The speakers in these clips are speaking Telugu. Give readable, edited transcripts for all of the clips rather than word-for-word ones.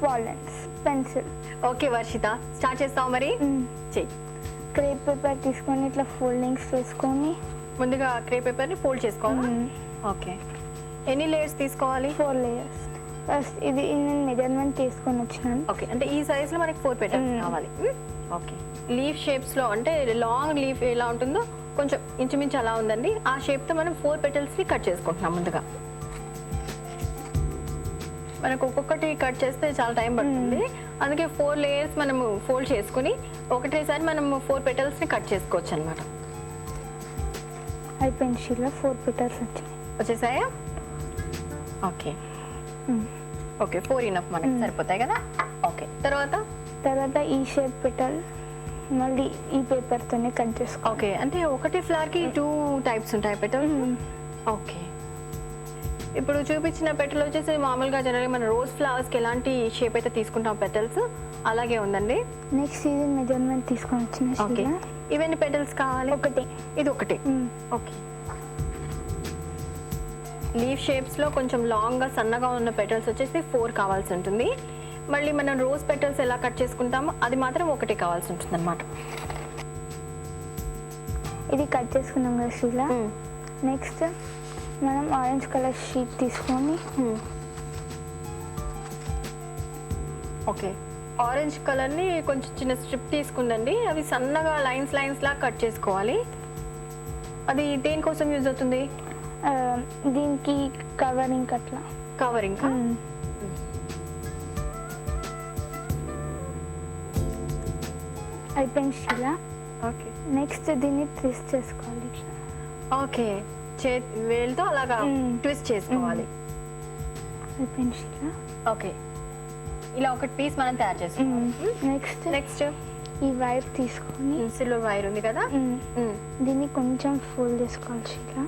పాలెన్స్ పెన్సిల్. ఓకే వర్షిత, స్టార్ట్ చేస్తావు మరి. చెయ్యి. క్రేప్ పేపర్ తీసుకొని ఇట్లా ఫోల్డింగ్స్ చేసుకొని ముందుగా క్రేప్ పేపర్ని ఫోల్డ్ చేసుకోవాలి. ఓకే, ఎన్ని లేయర్స్ తీసుకోవాలి? 4 లేయర్స్. ఫస్ట్ ఇది నేను మెజర్మెంట్ తీసుకొని వచ్చినాను. ఓకే, అంటే ఈ సైజ్లో మనకి 4 పెటల్స్ కావాలి. ఓకే, లీఫ్ షేప్స్లో అంటే లాంగ్ లీఫ్ ఎలా ఉంటుందో కొంచెం ఇంచుమించు అలా ఉందండి. ఆ షేప్తో మనం 4 పెటల్స్ని కట్ చేసుకుంటున్నాం. ముందుగా మనకు ఒక్కొక్కటి కట్ చేస్తే చాలా టైం పడుతుంది, అందుకే 4 లేయర్స్ మనము ఫోల్డ్ చేసుకుని ఒకటేసారి మనము 4 పెటల్స్ని కట్ చేసుకోవచ్చు అనమాట. అయిపోయింది షీలా, 4 పెటల్స్ వచ్చేసాయా? ఓకే ఓకే, 4 ఇనఫ్ మనకి సరిపోతాయి కదా. ఓకే, తర్వాత ఈ షేప్ పెటల్ మళ్ళీ ఈ పేపర్తోనే కట్ చేసుకో. ఓకే, అంటే ఒకటి ఫ్లవర్కి 2 టైప్స్ ఉంటాయి పెటల్స్. ఓకే, ఇప్పుడు చూపించిన పెటల్ వచ్చేసి మామూలుగా జనరల్గా మన రోజ్ ఫ్లవర్స్కి ఎలాంటి షేప్ అయితే తీసుకుంటాం పెటల్స్ అలాగే ఉందండి. నెక్స్ట్ ఇది మెజర్మెంట్ తీసుకొని వచ్చిన. ఓకే, ఇవన్నీ పెటల్స్ కావాలి? ఒకటి. ఇది ఒకటి. ఓకే, లీఫ్ షేప్స్లో కొంచెం లాంగ్గా సన్నగా ఉన్న పెటల్స్ వచ్చేసి 4 కావాల్సి ఉంటుంది. మళ్ళీ మనం రోజ్ పెటల్స్ ఎలా కట్ చేసుకుంటామో అది మాత్రం ఒకటి కావాల్సి ఉంటుంది అనమాట. ఇది కట్ చేసుకున్నాం కదా షీలా. నెక్స్ట్ మనం ఆరెంజ్ కలర్ షీట్ తీసుకొని ఓకే, ఆరెంజ్ కలర్ని కొంచెం చిన్న స్ట్రిప్ తీసుకుందండి. అవి సన్నగా లైన్స్ లా కట్ చేసుకోవాలి. అది దేనికోసం యూజ్ అవుతుంది? దీనికి కవరింగ్. అట్లా కవరింగ్. అయిపోయింది షీలా. ఓకే, నెక్స్ట్ దీన్ని ట్విస్ట్ చేసుకోవాలి ఇట్లా. ఓకే, వేలుతో అలాగా ట్విస్ట్ చేసుకోవాలి. అయిపోయింది షీలా. ఓకే, ఇలా ఒక పీస్ మనం తయారు చేసుకోవాలి. నెక్స్ట్ ఈ వైర్ తీసుకొని, సిల్వర్ వైర్ ఉంది కదా, దీన్ని కొంచెం ఫోల్డ్ చేసుకోవాలి షీలా.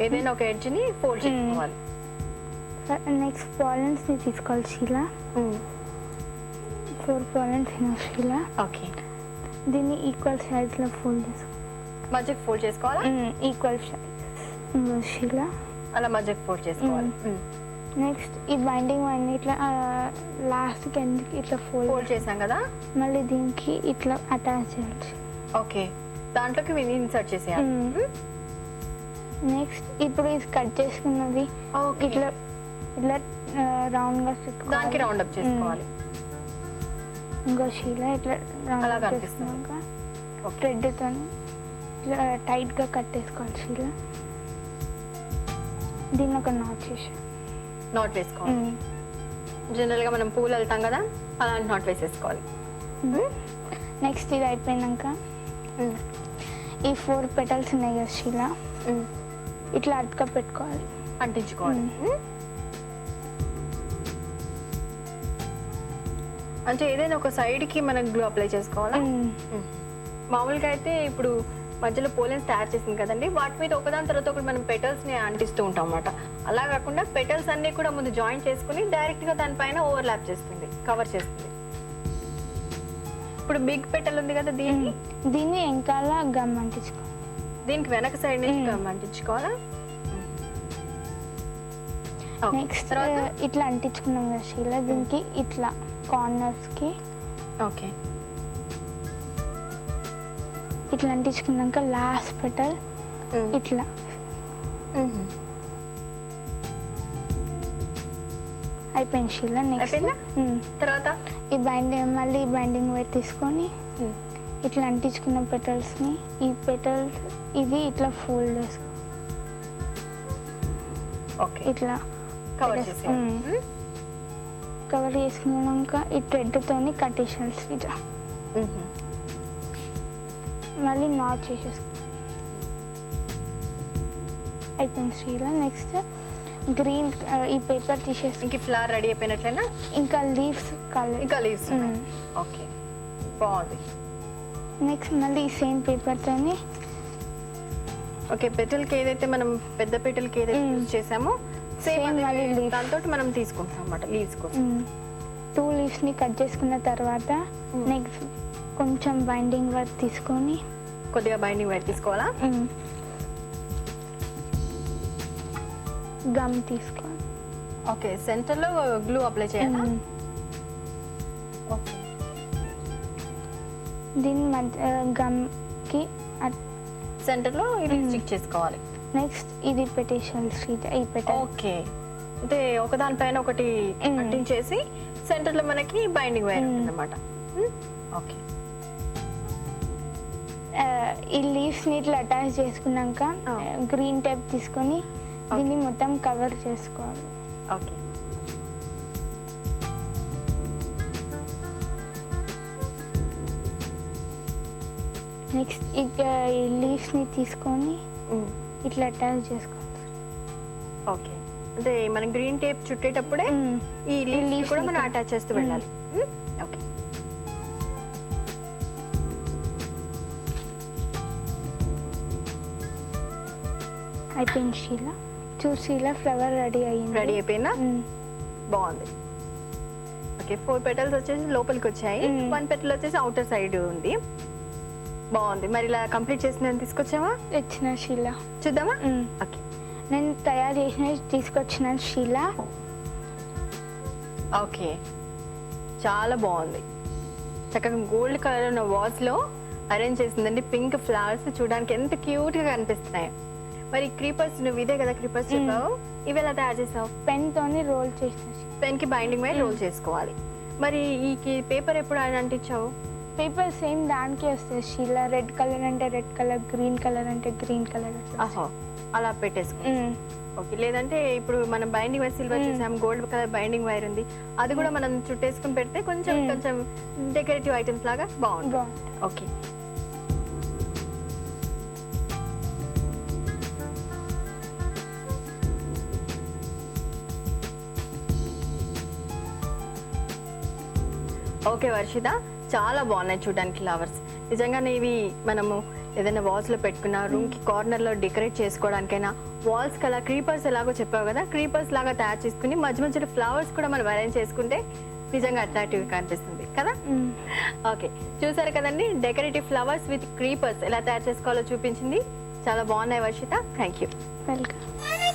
ఏదైనా ఒక ఎడ్జ్ ని ఫోల్డ్ చేసుకోవాలి. నెక్స్ట్ పాలెన్స్ ని తీసుకోవాలి షీలా. 4 పాలెన్స్ షీలా. ఓకే, దీన్ని ఈక్వల్ సైజ్ లో ఫోల్డ్ చేసుకోవాలి. మధ్యకి ఫోల్డ్ చేసుకోవాలా? Equal size Sheela. అలా మధ్యకి ఫోల్డ్ చేసుకోవాలి. నెక్స్ట్ ఈ బైండింగ్ వైర్ ఇట్లా లాస్ట్కి ఎండ్కి ఇట్లా ఫోల్డ్ చేసాం కదా, మళ్ళీ దీనికి ఇట్లా అటాచ్ చేయాలి. ఓకే, దాంట్లోకి ఇన్సర్ట్ చేసేయాలి. నెక్స్ట్ ఇప్పుడు ఇది కట్ చేసుకున్నది ఇట్లా ఇట్లా రౌండ్ గా దానికి రౌండ్ అప్ చేసుకోవాలి. ఇంకో షీలా ఇట్లా రౌండ్ అప్ చేసుకున్నాక థ్రెడ్ తో ఇట్లా టైట్ గా కట్టేసుకోవాలి షీలా. దీన్ని ఒక నాట్ వేసుకోవాలి. జనరల్ గా మనం పూలు వెళ్తాం కదా, అలాంటి నాట్ వేసేసుకోవాలి. నెక్స్ట్ ఇది అయిపోయినాక ఈ 4 పెటల్స్ ఉన్నాయి కదా షీలా, ఇట్లా అటుక పెట్టుకోవాలి, అంటించుకోవాలి. అంటే ఏదైనా ఒక సైడ్ కి మనం గ్లూ అప్లై చేసుకోవాలా? మామూలుగా అయితే ఇప్పుడు మధ్యలో పోలెన్స్ తయారు చేసింది కదండి, వాటి మీద ఒకదాని తర్వాత ఒకటి మనం పెటల్స్ ని అంటిస్తూ ఉంటాం అన్నమాట. అలా కాకుండా పెటల్స్ అన్ని కూడా ముందు జాయిన్ చేసుకుని డైరెక్ట్ గా దానిపైన ఓవర్లాప్ చేస్తుంది, కవర్ చేస్తుంది. ఇప్పుడు బిగ్ పెటల్ ఉంది కదా, దీన్ని వెనకాల గమ్ అంటించుకోవాలి. దీనికి వెనక సైడ్ నుంచి గమ్ అంటించుకోవాలా? నెక్స్ట్ ఇట్లా అంటించుకున్నాం కదా షీలా, దీనికి ఇట్లా కార్నర్స్ కి ఓకే ఇట్లా అంటించుకున్నాక లాస్ట్ పెటల్ ఇట్లా అయిపోయింది షీలా. నెక్స్ట్ తర్వాత ఈ బైండింగ్ వైర్ తీసుకొని ఇట్లా అంటించుకున్న పెటల్స్ ని ఈ పెటల్స్ ఇది ఇట్లా ఫోల్డ్ చేసుకో, ఇట్లా కవర్ చేసుకున్నాక ఈ థ్రెడ్ తోని కట్టేసాలి ఇట్లా. మళ్ళీ నాట్ చేసేసుకో. అయిపోయింది షీలా. నెక్స్ట్ గ్రీన్ ఈ పేపర్ తీసేసి ఇంక ఫ్లవర్ రెడీ అయిపోయినట్లేనా? ఇంకా లీవ్స్ ఓకే, బాగుంది. నెక్స్ట్ మళ్ళీ ఈ సేమ్ పేపర్తోని ఓకే, పెటల్కి ఏదైతే మనం పెద్ద పెటల్కి ఏదైతే యూజ్ చేసామో సేమ్ దాంతో మనం తీసుకుంటాం అన్నమాట లీవ్స్ కోసం. 2 లీవ్స్ ని కట్ చేసుకున్న తర్వాత నెక్స్ట్ కొంచెం బైండింగ్ వైర్ తీసుకొని కొద్దిగా బైండింగ్ వైర్ తీసుకోవాలా? గమ్ తీసుకోవాలి. ఓకే, సెంటర్ లో గ్లూ అప్లై చేయాలా? దీని మధ్య గమ్కి సెంటర్లో ఇది స్టిక్ చేసుకోవాలి. నెక్స్ట్ ఇది పెట్టేసాలి షీట్ ఈ ఓకే, అంటే ఒకదానిపైన ఒకటి అంటించేసి సెంటర్లో మనకి బైండింగ్ వైర్ ఉంటుంది అన్నమాట. ఓకే, ఈ లీవ్స్ని ఇట్లా అటాచ్ చేసుకున్నాక గ్రీన్ టేప్ తీసుకొని దీన్ని మొత్తం కవర్ చేసుకోవాలి. ఓకే, నెక్స్ట్ ఈ లీవ్స్ని తీసుకొని ఇట్లా అటాచ్ చేసుకోవాలి. ఓకే, అంటే మనం గ్రీన్ టేప్ చుట్టేటప్పుడే ఈ లీవ్స్ కూడా మనం అటాచ్ చేస్తూ వెళ్ళాలి. ఓకే, అయిపోయింది షీలా. షీలా ఫ్లవర్ రెడీ అయ్యింది. రెడీ అయిపోయిందా? బాగుంది. ఓకే, 4 పెటల్స్ వచ్చేసి లోపలికి వచ్చాయి, 1 పెటల్ వచ్చేసి అవుటర్ సైడ్ ఉంది. బాగుంది. మరి ఇలా కంప్లీట్ చేసిన తీసుకొచ్చావా? తెచ్చిన షీలా చూద్దామా? ఓకే, నేను తయారు చేసిన తీసుకొచ్చిన షీలా. ఓకే, చాలా బాగుంది. చక్కగా గోల్డ్ కలర్ ఉన్న వాజ్ లో అరేంజ్ చేసిందండి. పింక్ ఫ్లవర్స్ చూడడానికి ఎంత క్యూట్ గా కనిపిస్తున్నాయి. మరి క్రీపర్స్, నువ్వు ఇదే కదా క్రీపర్స్ చెప్పావు, ఇవి ఎలా తయారు చేసావు? పెన్ తోని రోల్ చేసిన. పెన్ కి బైండింగ్ వైర్ రోల్ చేసుకోవాలి. మరి ఈ పేపర్ ఎప్పుడు అంటించావు? పేపర్ సేమ్ దానికి వస్తుంది షీలా. రెడ్ కలర్ అంటే రెడ్ కలర్, గ్రీన్ కలర్ అంటే గ్రీన్ కలర్. ఆహో, అలా పెట్టేసుకో. ఓకే, లేదంటే ఇప్పుడు మనం బైండింగ్ వైర్ సిల్వర్ చేసాం, గోల్డ్ కలర్ బైండింగ్ వైర్ ఉంది, అది కూడా మనం చుట్టేసుకుని పెడితే కొంచెం కొంచెం డెకరేటివ్ ఐటమ్స్ లాగా బాగుంటుంది. ఓకే, ఓకే వర్షిత, చాలా బాగున్నాయి చూడడానికి ఫ్లవర్స్. నిజంగానే ఇవి మనము ఏదైనా వాల్స్ లో పెట్టుకున్న, రూమ్ కి కార్నర్ లో డెకరేట్ చేసుకోవడానికైనా, వాల్స్ కి అలా క్రీపర్స్ ఎలాగో చెప్పావు కదా, క్రీపర్స్ లాగా తయారు చేసుకుని మధ్య మధ్యలో ఫ్లవర్స్ కూడా మనం అరేంజ్ చేసుకుంటే నిజంగా అట్రాక్టివ్ గా అనిపిస్తుంది కదా. ఓకే, చూసారు కదండి, డెకరేటివ్ ఫ్లవర్స్ విత్ క్రీపర్స్ ఎలా తయారు చేసుకోవాలో చూపించింది. చాలా బాగున్నాయి వర్షిత, థ్యాంక్ యూ. వెల్కమ్.